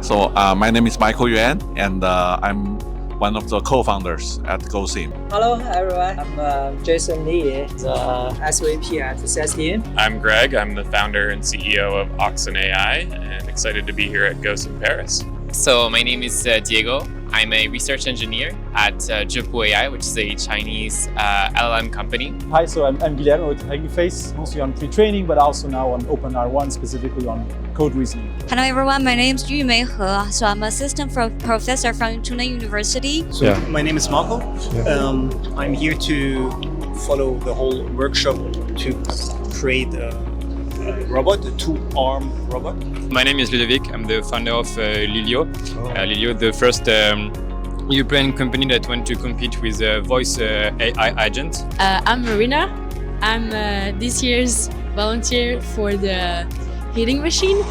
So my name is Michael Yuan, and I'm one of the co-founders at GOSIM. Hello everyone, I'm Jason Lee, the SVP at CS team. I'm Greg, I'm the founder and CEO of Oxen AI, and excited to be here at GOSIM Paris. So my name is Diego. I'm a research engineer at GOSIM AI, which is a Chinese LLM company. Hi, so I'm Guillermo with Hugging Face, mostly on pre-training, but also now on OpenR1, specifically on code reasoning. Hello everyone, my name is Yumei He. So I'm an assistant professor from Tunai University. My name is Marco. I'm here to follow the whole workshop to create a robot, a two-arm robot. My name is Ludovic. I'm the founder of Lilio. Lilio, the first European company that went to compete with voice AI agents. I'm Marina. I'm this year's volunteer for the heating machine.